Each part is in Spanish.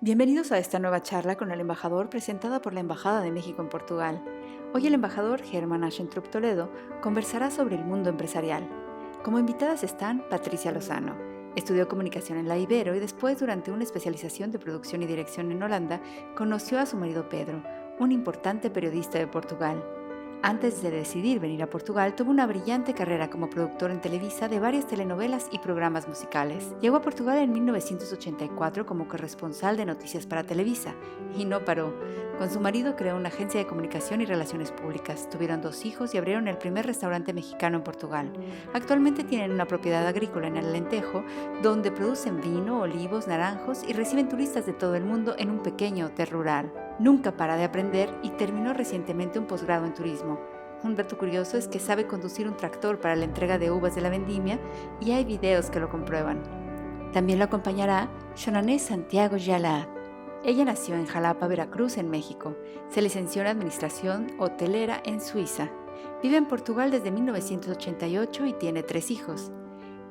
Bienvenidos a esta nueva charla con el embajador presentada por la Embajada de México en Portugal. Hoy el embajador Germán Aschentroop Toledo conversará sobre el mundo empresarial. Como invitadas están Patricia Lozano. Estudió comunicación en la Ibero y después, durante una especialización de producción y dirección en Holanda, conoció a su marido Pedro, un importante periodista de Portugal. Antes de decidir venir a Portugal, tuvo una brillante carrera como productor en Televisa de varias telenovelas y programas musicales. Llegó a Portugal en 1984 como corresponsal de noticias para Televisa y no paró. Con su marido creó una agencia de comunicación y relaciones públicas. Tuvieron 2 hijos y abrieron el primer restaurante mexicano en Portugal. Actualmente tienen una propiedad agrícola en el Alentejo, donde producen vino, olivos, naranjos y reciben turistas de todo el mundo en un pequeño hotel rural. Nunca para de aprender y terminó recientemente un posgrado en turismo. Un dato curioso es que sabe conducir un tractor para la entrega de uvas de la vendimia y hay videos que lo comprueban. También lo acompañará Xonané Santiago Yala. Ella nació en Jalapa, Veracruz, en México. Se licenció en Administración Hotelera en Suiza. Vive en Portugal desde 1988 y tiene 3 hijos.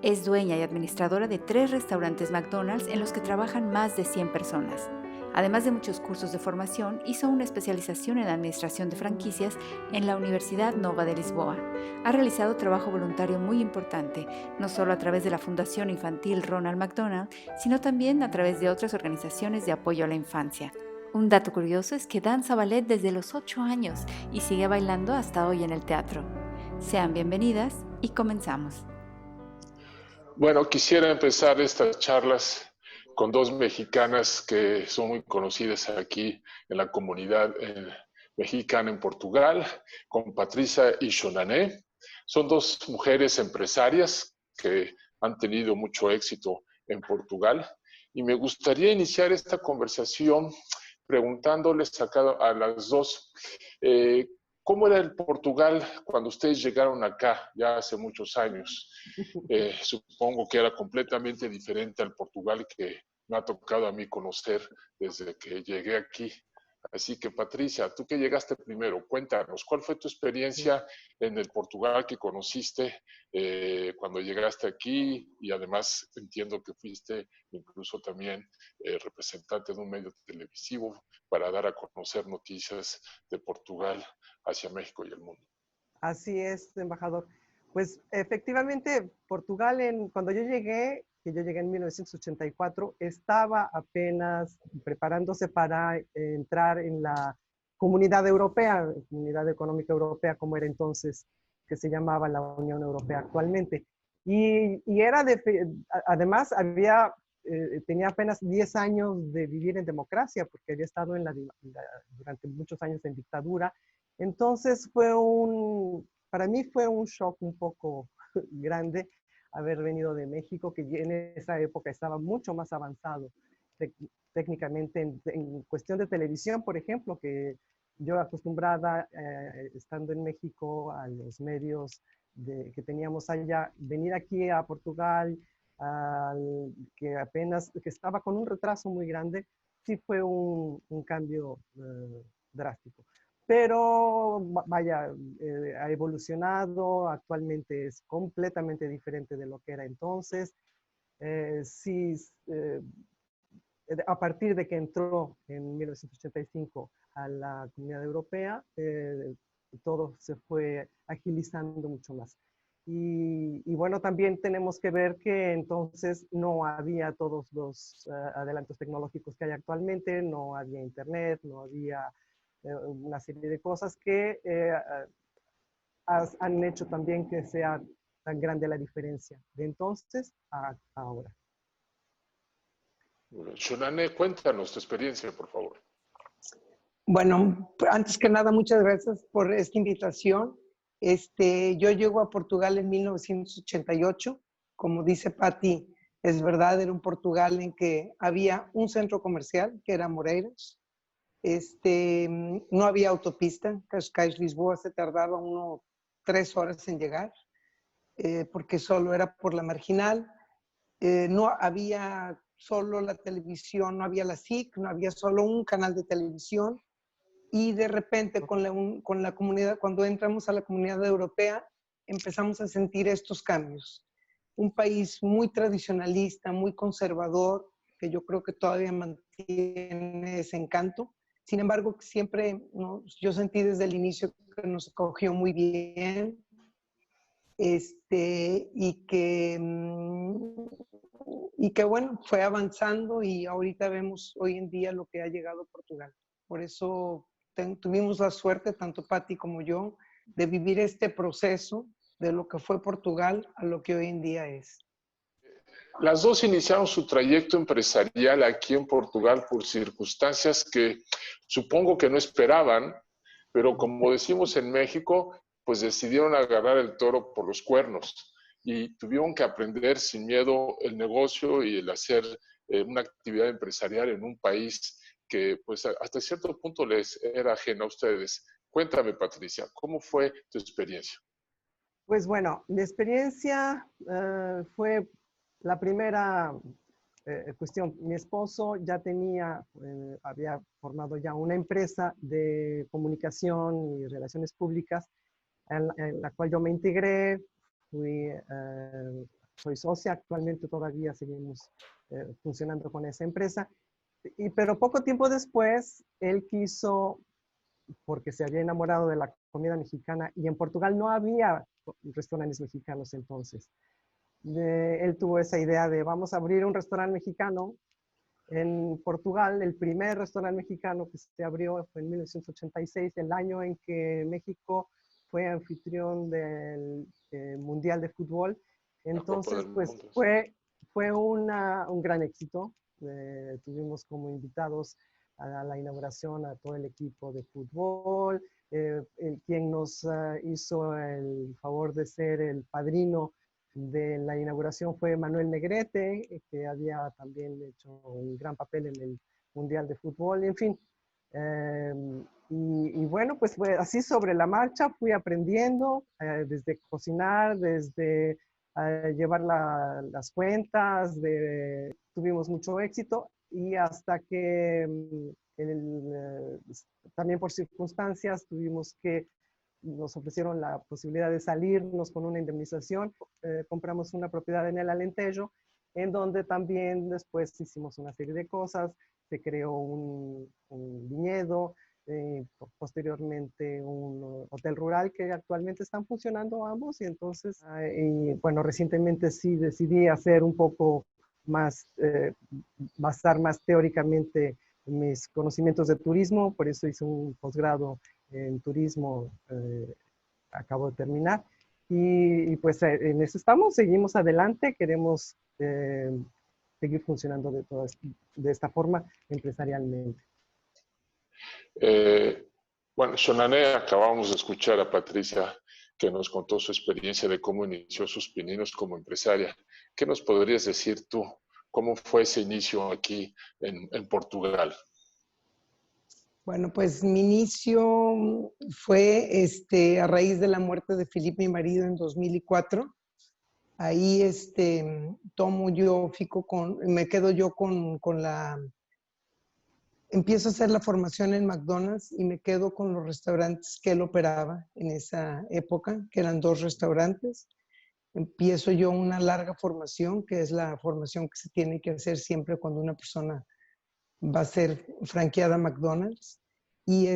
Es dueña y administradora de 3 restaurantes McDonald's en los que trabajan más de 100 personas. Además de muchos cursos de formación, hizo una especialización en administración de franquicias en la Universidad Nova de Lisboa. Ha realizado trabajo voluntario muy importante, no solo a través de la Fundación Infantil Ronald McDonald, sino también a través de otras organizaciones de apoyo a la infancia. Un dato curioso es que danza ballet desde los 8 años y sigue bailando hasta hoy en el teatro. Sean bienvenidas y comenzamos. Bueno, quisiera empezar estas charlas con 2 mexicanas que son muy conocidas aquí en la comunidad mexicana en Portugal, con Patricia y Xonané. Son 2 mujeres empresarias que han tenido mucho éxito en Portugal y me gustaría iniciar esta conversación preguntándoles a las 2 ¿cómo era el Portugal cuando ustedes llegaron acá, ya hace muchos años? Supongo que era completamente diferente al Portugal que me ha tocado a mí conocer desde que llegué aquí. Así que, Patricia, tú que llegaste primero, cuéntanos, ¿cuál fue tu experiencia en el Portugal que conociste cuando llegaste aquí? Y además entiendo que fuiste incluso también representante de un medio televisivo para dar a conocer noticias de Portugal hacia México y el mundo. Así es, embajador. Pues efectivamente, Portugal, cuando yo llegué, que yo llegué en 1984, estaba apenas preparándose para entrar en la Comunidad Europea, Comunidad Económica Europea, como era entonces, que se llamaba la Unión Europea actualmente. Y era además, tenía apenas 10 años de vivir en democracia, porque había estado durante muchos años en dictadura. Entonces para mí fue un shock un poco grande haber venido de México, que en esa época estaba mucho más avanzado técnicamente en cuestión de televisión, por ejemplo, que yo acostumbrada, estando en México, a los medios que teníamos allá, venir aquí a Portugal, que estaba con un retraso muy grande, sí fue un cambio drástico. Pero vaya, ha evolucionado, actualmente es completamente diferente de lo que era entonces. Sí, a partir de que entró en 1985 a la Comunidad Europea, todo se fue agilizando mucho más. Y bueno, también tenemos que ver que entonces no había todos los adelantos tecnológicos que hay actualmente, no había internet, no había una serie de cosas que han hecho también que sea tan grande la diferencia de entonces a ahora. Xonané, cuéntanos tu experiencia, por favor. Bueno, antes que nada, muchas gracias por esta invitación. Yo llego a Portugal en 1988. Como dice Patti, es verdad, era un Portugal en que había un centro comercial, que era Moreiras. No había autopista. Cascais-Lisboa se tardaba 3 horas en llegar, porque solo era por la marginal. No había solo la televisión, no había la SIC, no había solo un canal de televisión. Y de repente con la comunidad, cuando entramos a la Comunidad Europea, empezamos a sentir estos cambios. Un país muy tradicionalista, muy conservador, que yo creo que todavía mantiene ese encanto. Sin embargo, siempre, ¿no? Yo sentí desde el inicio que nos acogió muy bien, y que bueno, fue avanzando y ahorita vemos hoy en día lo que ha llegado a Portugal. Por eso tuvimos la suerte, tanto Patti como yo, de vivir este proceso de lo que fue Portugal a lo que hoy en día es. Las dos iniciaron su trayecto empresarial aquí en Portugal por circunstancias que supongo que no esperaban, pero como decimos en México, pues decidieron agarrar el toro por los cuernos y tuvieron que aprender sin miedo el negocio y el hacer una actividad empresarial en un país que pues hasta cierto punto les era ajeno a ustedes. Cuéntame, Patricia, ¿cómo fue tu experiencia? Pues bueno, mi experiencia fue la primera cuestión. Mi esposo ya había formado ya una empresa de comunicación y relaciones públicas en la cual yo me integré, soy socia, actualmente todavía seguimos funcionando con esa empresa, pero poco tiempo después él quiso, porque se había enamorado de la comida mexicana y en Portugal no había restaurantes mexicanos entonces. Él tuvo esa idea de vamos a abrir un restaurante mexicano en Portugal. El primer restaurante mexicano que se abrió fue en 1986, el año en que México fue anfitrión del Mundial de Fútbol. Entonces, pues fue un gran éxito. Tuvimos como invitados a la inauguración a todo el equipo de fútbol, quien nos hizo el favor de ser el padrino de la inauguración fue Manuel Negrete, que había también hecho un gran papel en el Mundial de Fútbol, en fin. Y bueno, pues fue así sobre la marcha, fui aprendiendo desde cocinar, desde llevar las cuentas, tuvimos mucho éxito y hasta que también por circunstancias tuvimos que nos ofrecieron la posibilidad de salirnos con una indemnización. Compramos una propiedad en el Alentejo, en donde también después hicimos una serie de cosas. Se creó un viñedo, posteriormente un hotel rural que actualmente están funcionando ambos. Y entonces, y bueno, recientemente sí decidí hacer un poco más, basar más teóricamente mis conocimientos de turismo, por eso hice un posgrado en turismo, acabo de terminar. Y pues en eso estamos, seguimos adelante, queremos seguir funcionando de esta forma empresarialmente. Bueno, Shonane, acabamos de escuchar a Patricia que nos contó su experiencia de cómo inició sus pininos como empresaria. ¿Qué nos podrías decir tú? ¿Cómo fue ese inicio aquí en Portugal? Bueno, pues mi inicio fue a raíz de la muerte de Felipe, mi marido, en 2004. Ahí me quedo yo empiezo a hacer la formación en McDonald's y me quedo con los restaurantes que él operaba en esa época, que eran 2 restaurantes. Empiezo yo una larga formación, que es la formación que se tiene que hacer siempre cuando una persona va a ser franqueada a McDonald's. Y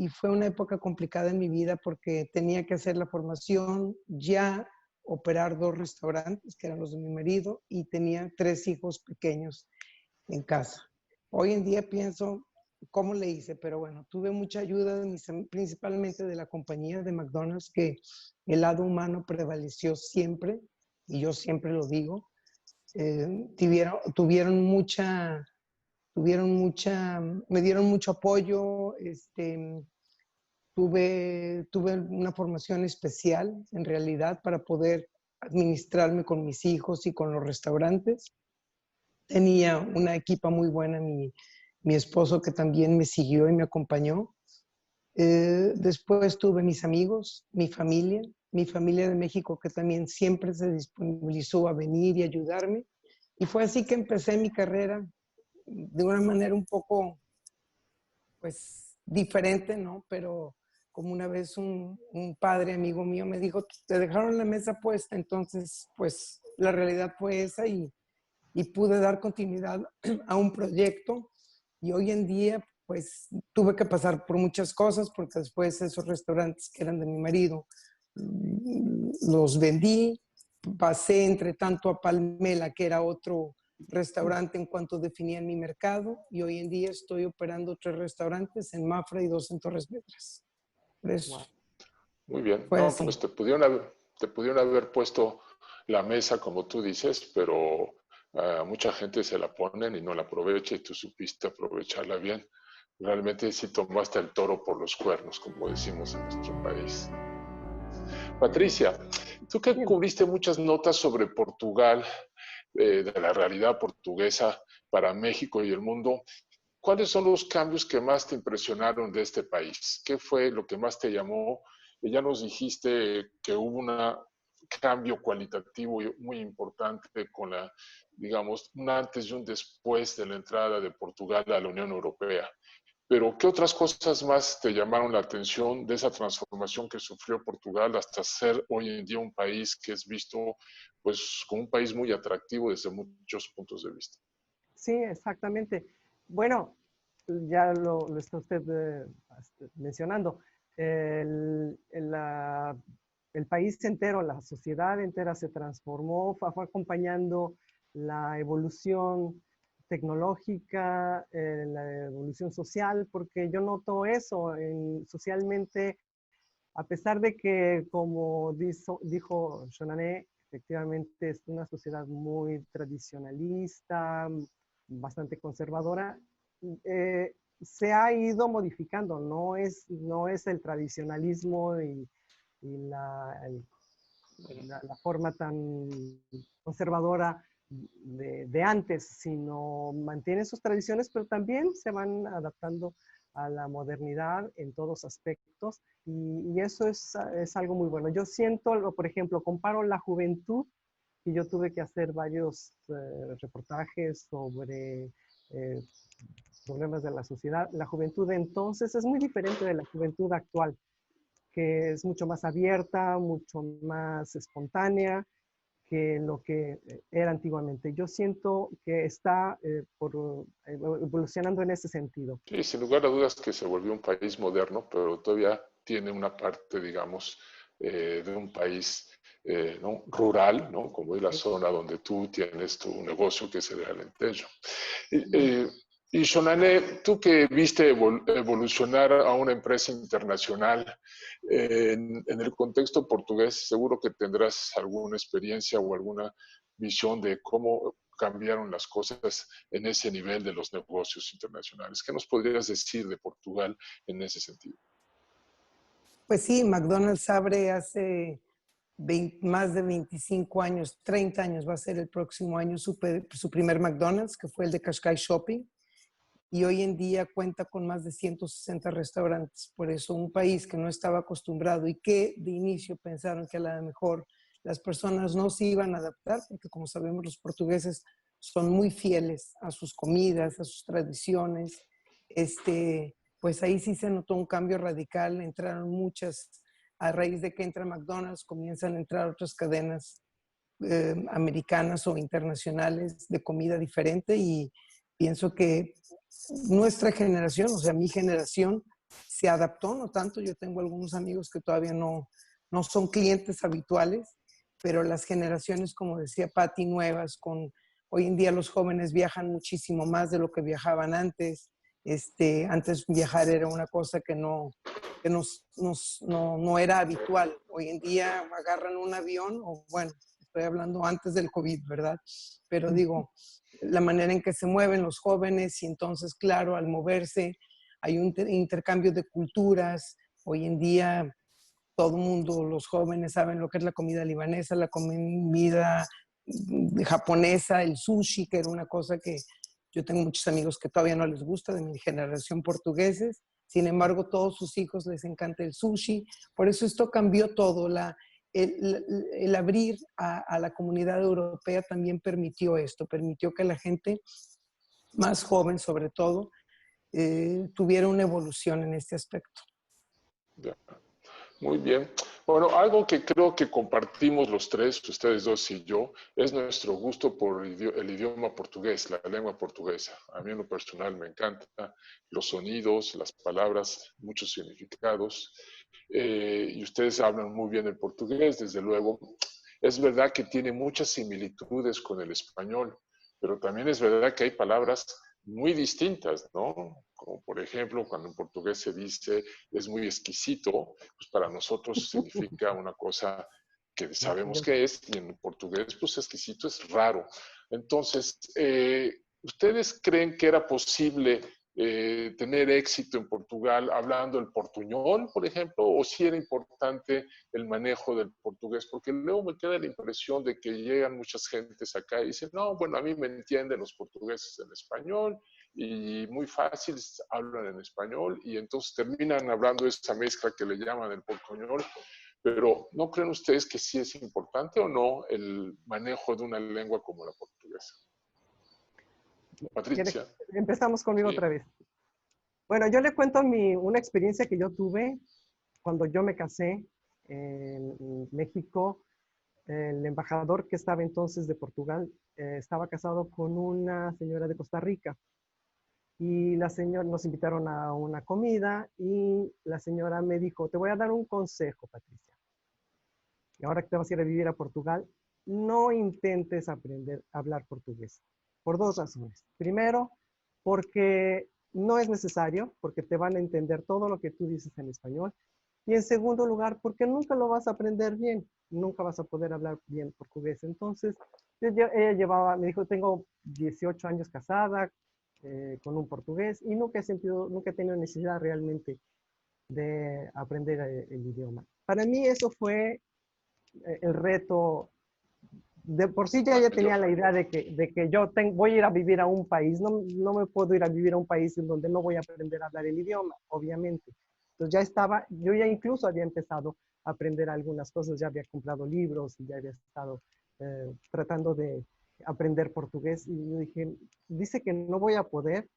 fue una época complicada en mi vida porque tenía que hacer la formación, ya operar 2 restaurantes, que eran los de mi marido, y tenía 3 hijos pequeños en casa. Hoy en día pienso cómo le hice, pero bueno, tuve mucha ayuda principalmente de la compañía de McDonald's, que el lado humano prevaleció siempre, y yo siempre lo digo. Me dieron mucho apoyo. Tuve una formación especial en realidad para poder administrarme con mis hijos y con los restaurantes. Tenía una equipa muy buena, mi esposo, que también me siguió y me acompañó. Después tuve mis amigos, mi familia de México, que también siempre se disponibilizó a venir y ayudarme. Y fue así que empecé mi carrera de una manera un poco, pues, diferente, ¿no? Pero como una vez un padre amigo mío me dijo, te dejaron la mesa puesta, entonces, pues, la realidad fue esa, y y pude dar continuidad a un proyecto. Y hoy en día, pues, tuve que pasar por muchas cosas porque después esos restaurantes que eran de mi marido, los vendí. Pasé entre tanto a Palmela, que era otro restaurante en cuanto definían mi mercado, y hoy en día estoy operando 3 restaurantes en Mafra y 2 en Torres Vedras. Por eso Wow. Muy bien. fue No, así. pues te pudieron haber puesto la mesa, como tú dices, pero a mucha gente se la ponen y no la aprovecha y tú supiste aprovecharla bien. Realmente sí tomaste el toro por los cuernos, como decimos en nuestro país. Patricia, tú que Bien. cubriste muchas notas sobre Portugal, de la realidad portuguesa para México y el mundo, ¿cuáles son los cambios que más te impresionaron de este país? ¿Qué fue lo que más te llamó? Ya nos dijiste que hubo un cambio cualitativo muy importante con digamos, un antes y un después de la entrada de Portugal a la Unión Europea. Pero, ¿qué otras cosas más te llamaron la atención de esa transformación que sufrió Portugal hasta ser hoy en día un país que es visto, pues, como un país muy atractivo desde muchos puntos de vista? Sí, exactamente. Bueno, ya lo está usted mencionando. El país entero, la sociedad entera se transformó, fue acompañando la evolución tecnológica, la evolución social, porque yo noto eso socialmente, a pesar de que, como dijo Shonané, efectivamente es una sociedad muy tradicionalista, bastante conservadora, se ha ido modificando, no es el tradicionalismo y la forma tan conservadora de antes, sino mantienen sus tradiciones, pero también se van adaptando a la modernidad en todos aspectos y eso es algo muy bueno. Yo siento, por ejemplo, comparo la juventud y yo tuve que hacer varios reportajes sobre problemas de la sociedad. La juventud de entonces es muy diferente de la juventud actual, que es mucho más abierta, mucho más espontánea que lo que era antiguamente. Yo siento que está evolucionando en ese sentido. Sí, sin lugar a dudas que se volvió un país moderno, pero todavía tiene una parte, digamos, de un país ¿no? rural, ¿no? Como es la zona donde tú tienes tu negocio, que es el Alentejo. Y Shonane, tú que viste evolucionar a una empresa internacional en el contexto portugués, seguro que tendrás alguna experiencia o alguna visión de cómo cambiaron las cosas en ese nivel de los negocios internacionales. ¿Qué nos podrías decir de Portugal en ese sentido? Pues sí, McDonald's abre hace más de 25 años, 30 años va a ser el próximo año su primer McDonald's, que fue el de Cascais Shopping. Y hoy en día cuenta con más de 160 restaurantes. Por eso un país que no estaba acostumbrado y que de inicio pensaron que a lo mejor las personas no se iban a adaptar, porque como sabemos los portugueses son muy fieles a sus comidas, a sus tradiciones, pues ahí sí se notó un cambio radical, entraron muchas, a raíz de que entra McDonald's comienzan a entrar otras cadenas americanas o internacionales de comida diferente y pienso que nuestra generación, o sea, mi generación, se adaptó, no tanto, yo tengo algunos amigos que todavía no son clientes habituales, pero las generaciones, como decía Patti, nuevas, hoy en día los jóvenes viajan muchísimo más de lo que viajaban antes. Antes viajar era una cosa que no era habitual. Hoy en día agarran un avión, o bueno, estoy hablando antes del COVID, ¿verdad? Pero digo, la manera en que se mueven los jóvenes y entonces, claro, al moverse hay un intercambio de culturas. Hoy en día todo el mundo, los jóvenes saben lo que es la comida libanesa, la comida japonesa, el sushi, que era una cosa que yo tengo muchos amigos que todavía no les gusta, de mi generación portugueses. Sin embargo, todos sus hijos les encanta el sushi. Por eso esto cambió todo. El abrir a la comunidad europea también permitió esto, permitió que la gente más joven, sobre todo, tuviera una evolución en este aspecto. Ya. Muy bien. Bueno, algo que creo que compartimos los tres, ustedes dos y yo, es nuestro gusto por el idioma portugués, la lengua portuguesa. A mí en lo personal me encanta los sonidos, las palabras, muchos significados. Y ustedes hablan muy bien el portugués, desde luego. Es verdad que tiene muchas similitudes con el español, pero también es verdad que hay palabras muy distintas, ¿no? Como por ejemplo, cuando en portugués se dice es muy exquisito, pues para nosotros significa una cosa que sabemos que es, y en portugués, pues exquisito es raro. Entonces, ¿ustedes creen que era posible tener éxito en Portugal hablando el portuñol, por ejemplo, o si era importante el manejo del portugués? Porque luego me queda la impresión de que llegan muchas gentes acá y dicen, no, bueno, a mí me entienden los portugueses en español y muy fácil hablan en español y entonces terminan hablando esa mezcla que le llaman el portuñol. Pero ¿no creen ustedes que sí es importante o no el manejo de una lengua como la portuguesa? Patricia. Empezamos conmigo Sí. otra vez. Bueno, yo le cuento una experiencia que yo tuve cuando yo me casé en México. El embajador que estaba entonces de Portugal estaba casado con una señora de Costa Rica. Y la señora, nos invitaron a una comida y la señora me dijo, te voy a dar un consejo, Patricia. Y ahora que te vas a ir a vivir a Portugal, no intentes aprender a hablar portugués. Por dos razones. Primero, porque no es necesario, porque te van a entender todo lo que tú dices en español. Y en segundo lugar, porque nunca lo vas a aprender bien. Nunca vas a poder hablar bien portugués. Entonces, ella me dijo, tengo 18 años casada con un portugués y nunca he tenido necesidad realmente de aprender el idioma. Para mí eso fue el reto. De por sí ya tenía la idea de que yo voy a ir a vivir a un país, no me puedo ir a vivir a un país en donde no voy a aprender a hablar el idioma, obviamente. Entonces ya estaba, yo ya incluso había empezado a aprender algunas cosas, ya había comprado libros y ya había estado tratando de aprender portugués y yo dije, dice que no voy a poder,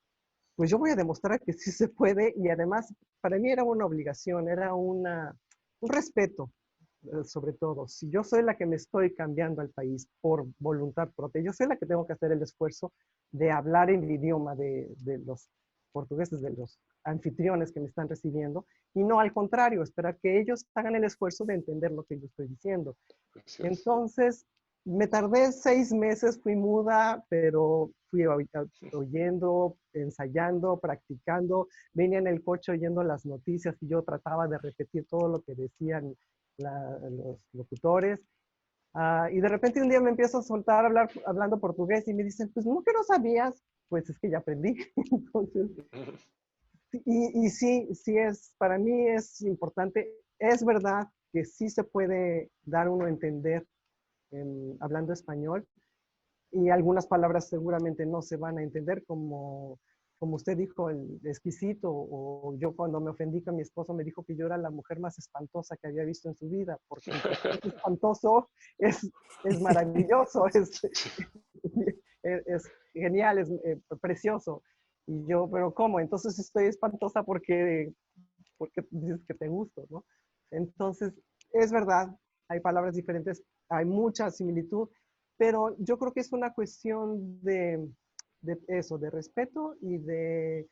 pues yo voy a demostrar que sí se puede y además para mí era una obligación, era un respeto sobre todo. Si yo soy la que me estoy cambiando al país por voluntad propia, yo soy la que tengo que hacer el esfuerzo de hablar el idioma de los portugueses, de los anfitriones que me están recibiendo, y no al contrario, esperar que ellos hagan el esfuerzo de entender lo que yo estoy diciendo. Gracias. Entonces, me tardé 6 meses, fui muda, pero fui oyendo, ensayando, practicando, venía en el coche oyendo las noticias y yo trataba de repetir todo lo que decían los locutores. Y de repente un día me empiezo a soltar hablando portugués y me dicen, pues no que no sabías, pues es que ya aprendí. Entonces, y sí, para mí es importante. Es verdad que sí se puede dar uno a entender hablando español y algunas palabras seguramente no se van a entender como usted dijo, el exquisito, o yo cuando me ofendí con mi esposo me dijo que yo era la mujer más espantosa que había visto en su vida, porque es espantoso, es maravilloso, es genial, es precioso. Y yo, pero ¿cómo? Entonces estoy espantosa porque dices que te gusto, ¿no? Entonces, es verdad, hay palabras diferentes, hay mucha similitud, pero yo creo que es una cuestión de eso, de respeto y de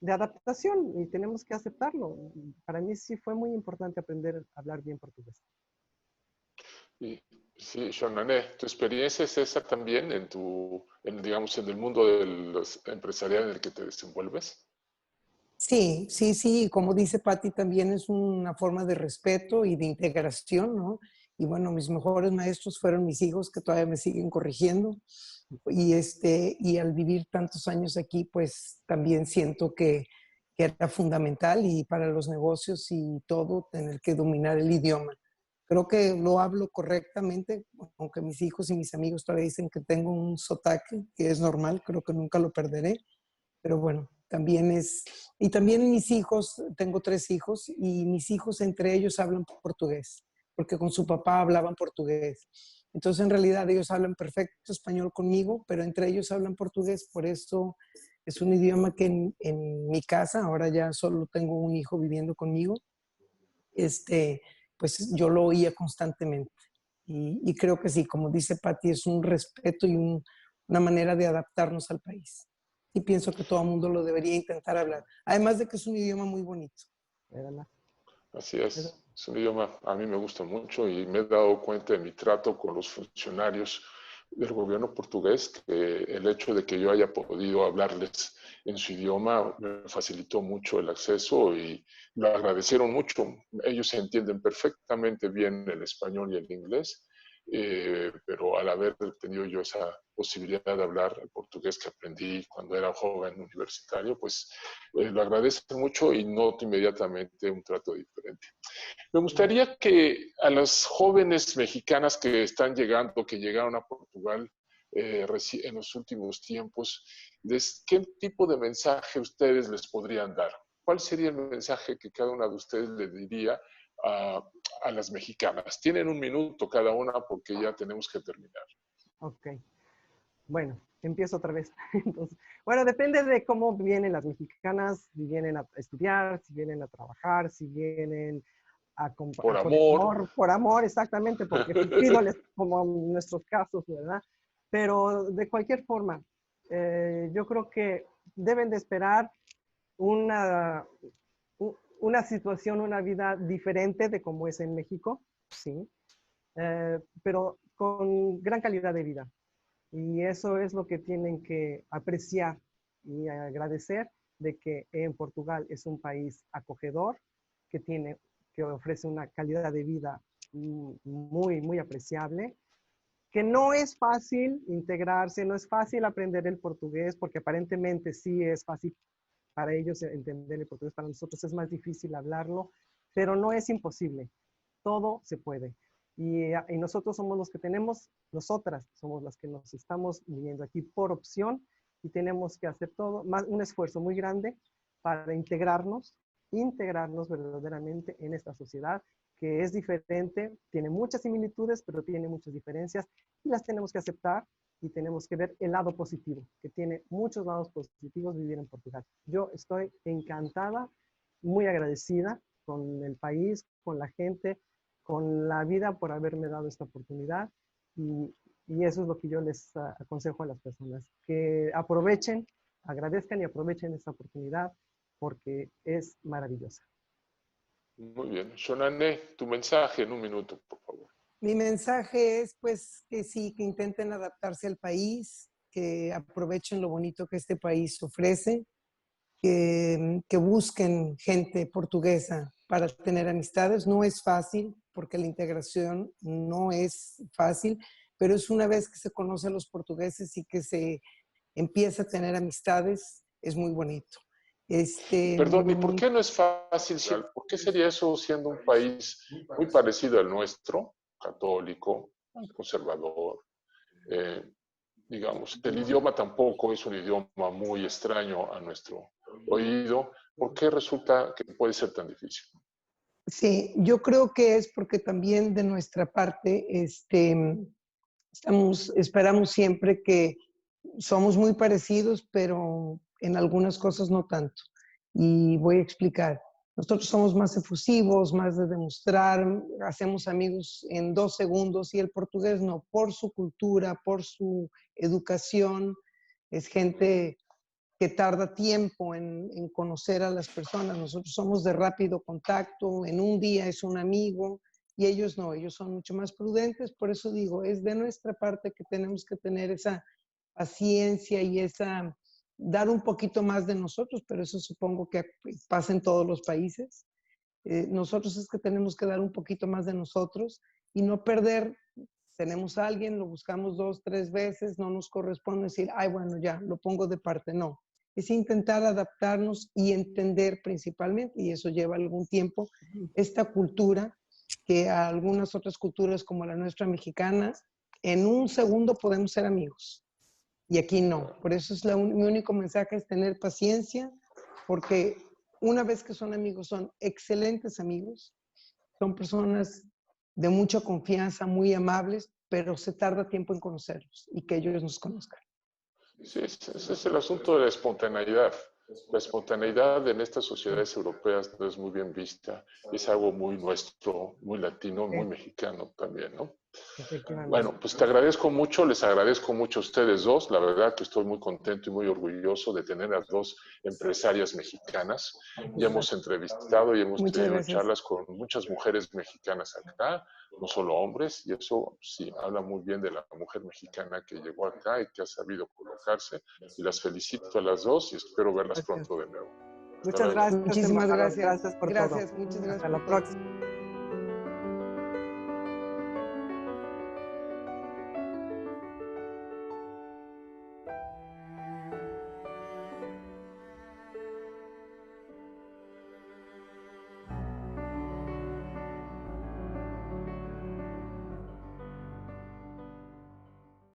adaptación, y tenemos que aceptarlo. Para mí sí fue muy importante aprender a hablar bien portugués. Y, sí, Xonanné, ¿tu experiencia es esa también digamos, en el mundo de los empresarial en el que te desenvuelves? Sí, sí, sí, como dice Patti, también es una forma de respeto y de integración, ¿no? Y bueno, mis mejores maestros fueron mis hijos que todavía me siguen corrigiendo. Y al vivir tantos años aquí, pues también siento que era fundamental y para los negocios y todo, tener que dominar el idioma. Creo que lo hablo correctamente, aunque mis hijos y mis amigos todavía dicen que tengo un sotaque, que es normal, creo que nunca lo perderé. Pero bueno, y también mis hijos, tengo 3 hijos y mis hijos entre ellos hablan portugués, porque con su papá hablaban portugués. Entonces en realidad ellos hablan perfecto español conmigo, pero entre ellos hablan portugués, por eso es un idioma que en mi casa, ahora ya solo tengo un hijo viviendo conmigo, pues yo lo oía constantemente. Y creo que sí, como dice Patti, es un respeto y una manera de adaptarnos al país. Y pienso que todo el mundo lo debería intentar hablar. Además de que es un idioma muy bonito. ¿Verdad? Así es un idioma, a mí me gusta mucho y me he dado cuenta de mi trato con los funcionarios del gobierno portugués, que el hecho de que yo haya podido hablarles en su idioma me facilitó mucho el acceso y lo agradecieron mucho. Ellos entienden perfectamente bien el español y el inglés, pero al haber tenido yo esa posibilidad de hablar el portugués que aprendí cuando era joven universitario, pues lo agradecen mucho y noto inmediatamente un trato diferente. Me gustaría que a las jóvenes mexicanas que están llegando, que llegaron a Portugal en los últimos tiempos, ¿qué tipo de mensaje ustedes les podrían dar? ¿Cuál sería el mensaje que cada una de ustedes le diría a, a las mexicanas? Tienen un minuto cada una porque ya tenemos que terminar. Ok. Bueno, empiezo otra vez. Entonces, bueno, depende de cómo vienen las mexicanas, si vienen a estudiar, si vienen a trabajar, si vienen Por amor. por amor, exactamente, porque ídoles como en nuestros casos, ¿verdad? Pero de cualquier forma, yo creo que deben de esperar una, una situación, una vida diferente de como es en México, sí, pero con gran calidad de vida. Y eso es lo que tienen que apreciar y agradecer de que en Portugal es un país acogedor, que ofrece una calidad de vida muy, muy apreciable, que no es fácil integrarse, no es fácil aprender el portugués, porque aparentemente sí es fácil para ellos entender el portugués, para nosotros es más difícil hablarlo, pero no es imposible, todo se puede. Y nosotros somos los que tenemos, nosotras somos las que nos estamos viniendo aquí por opción y tenemos que hacer todo, un esfuerzo muy grande para integrarnos verdaderamente en esta sociedad que es diferente, tiene muchas similitudes, pero tiene muchas diferencias y las tenemos que aceptar y tenemos que ver el lado positivo, que tiene muchos lados positivos vivir en Portugal. Yo estoy encantada, muy agradecida con el país, con la gente, con la vida por haberme dado esta oportunidad y eso es lo que yo les aconsejo a las personas, que aprovechen, agradezcan y aprovechen esta oportunidad porque es maravillosa. Muy bien. Shonane, tu mensaje en un minuto, por favor. Mi mensaje es pues que sí, que intenten adaptarse al país, que aprovechen lo bonito que este país ofrece, que busquen gente portuguesa para tener amistades. No es fácil porque la integración no es fácil, pero es una vez que se conoce a los portugueses y que se empieza a tener amistades, es muy bonito. Perdón, ¿y por qué no es fácil? ¿Por qué sería eso siendo un país muy parecido al nuestro, católico, conservador? Digamos, el idioma tampoco es un idioma muy extraño a nuestro oído. ¿Por qué resulta que puede ser tan difícil? Sí, yo creo que es porque también de nuestra parte esperamos siempre que somos muy parecidos, pero en algunas cosas no tanto. Y voy a explicar. Nosotros somos más efusivos, más de demostrar, hacemos amigos en 2 segundos y el portugués no, por su cultura, por su educación. Es gente que tarda tiempo en conocer a las personas. Nosotros somos de rápido contacto, en un día es un amigo y ellos no, ellos son mucho más prudentes. Por eso digo, es de nuestra parte que tenemos que tener esa paciencia y dar un poquito más de nosotros, pero eso supongo que pasa en todos los países. Nosotros es que tenemos que dar un poquito más de nosotros y no perder. Tenemos a alguien, lo buscamos 2, 3 veces, no nos corresponde decir, ay, bueno, ya, lo pongo de parte. No, es intentar adaptarnos y entender principalmente, y eso lleva algún tiempo, esta cultura que a algunas otras culturas como la nuestra mexicana, en un segundo podemos ser amigos. Y aquí no. Por eso es mi único mensaje es tener paciencia, porque una vez que son amigos, son excelentes amigos, son personas de mucha confianza, muy amables, pero se tarda tiempo en conocerlos y que ellos nos conozcan. Sí, ese es el asunto de la espontaneidad. la espontaneidad en estas sociedades europeas no es muy bien vista. Es algo muy nuestro, muy latino, muy mexicano también, ¿no? Efectivamente. Bueno, pues te agradezco mucho, les agradezco mucho a ustedes dos. La verdad que estoy muy contento y muy orgulloso de tener a dos empresarias mexicanas. Ya hemos entrevistado y hemos Muchas tenido gracias. charlas con muchas mujeres mexicanas acá, no solo hombres, y eso sí, habla muy bien de la mujer mexicana que llegó acá y que ha sabido colocarse. Y las felicito a las dos y espero verlas Gracias. pronto de nuevo. Hasta Muchas luego. gracias, Muchísimas embajador. gracias. Gracias por todo. Muchas gracias Hasta por la todo. próxima.